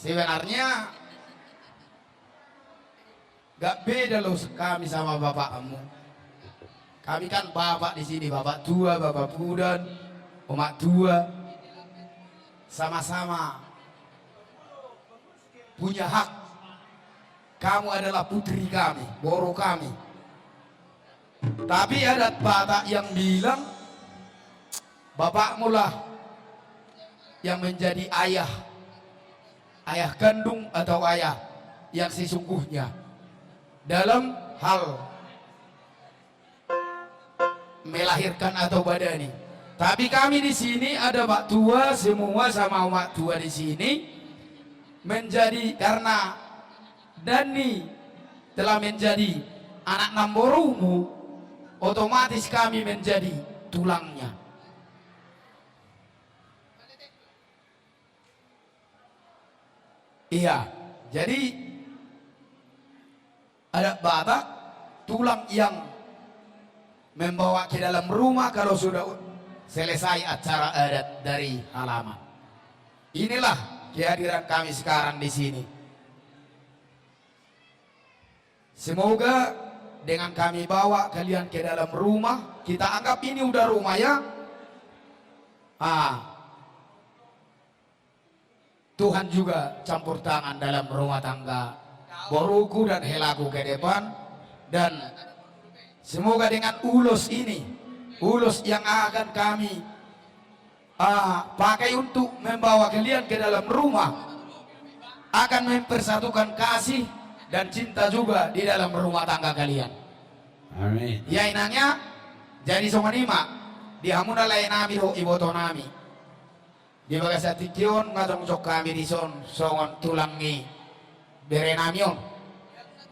Sebenarnya gak beda loh kami sama bapakmu. Kami kan bapak di sini, bapak tua, bapak muda, umat tua, sama-sama punya hak. Kamu adalah putri kami, boro kami. Tapi ada Batak yang bilang bapakmu lah yang menjadi ayah kandung atau ayah yang sesungguhnya dalam hal melahirkan atau badani. Tapi kami di sini ada Pak Tua semua sama umat tua di sini menjadi, karena Dani telah menjadi anak namborumu, otomatis kami menjadi tulangnya. Iya, jadi ada Batak tulang yang membawa ke dalam rumah kalau sudah selesai acara adat dari halaman. Inilah kehadiran kami sekarang di sini. Semoga dengan kami bawa kalian ke dalam rumah, kita anggap ini udah rumah ya. Tuhan juga campur tangan dalam rumah tangga boruku dan helaku ke depan, dan semoga dengan ulos ini, ulos yang akan kami pakai untuk membawa kalian ke dalam rumah, akan mempersatukan kasih dan cinta juga di dalam rumah tangga kalian. Amin. Ya inangnya jadi somanima di hamuna lain nami ho iboto nami di bagas atikion ngatong cok kami di son songon tulangi berenamion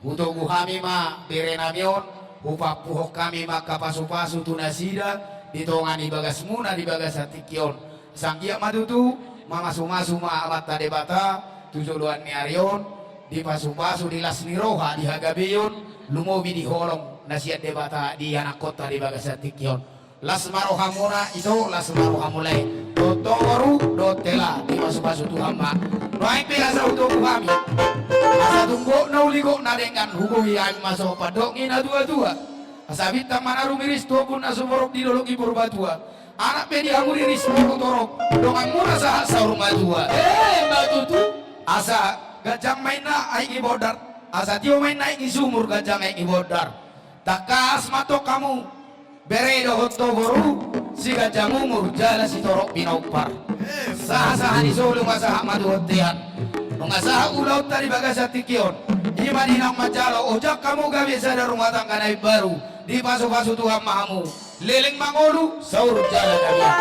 buto buhami ma berenamion upah puhok kami maka pasu-pasu tunasida ditongani bagas muna di bagas atikion sanggia madutu mama sumasu ma amat tade bata tujuan ni arion di pasu-pasu di lasni roha di hagabeyon lumobi di holong nasihat debata di anak kota di bagas atikion lasmaro hamuna itu lasmaro hamulai dotoru dotela di pasu-pasu tuhamba baik biasa untuk kami asa tunggu nauligo na dengan hubungi ay masuk padongi na dua-dua asabit tamana rumiris topun asumorok di dolok ibur batua anak pedi hamuri ris motorok dongan murah sah saurung batua batutu asa gajang main na ay ibodar asa tio main na ay sumur gajang ay ibodar takas mato kamu beredo hoto boru si gajah umur jala si torok pinaupar sah-sah di solo masaha madu hotian mengasah ulau tadi bagas atikion iman hinang majalo ojak kamu gak bisa ada rumah tangga naik baru di pasu-pasu Tuhan mahamu leleng mangolu saur jala kalian.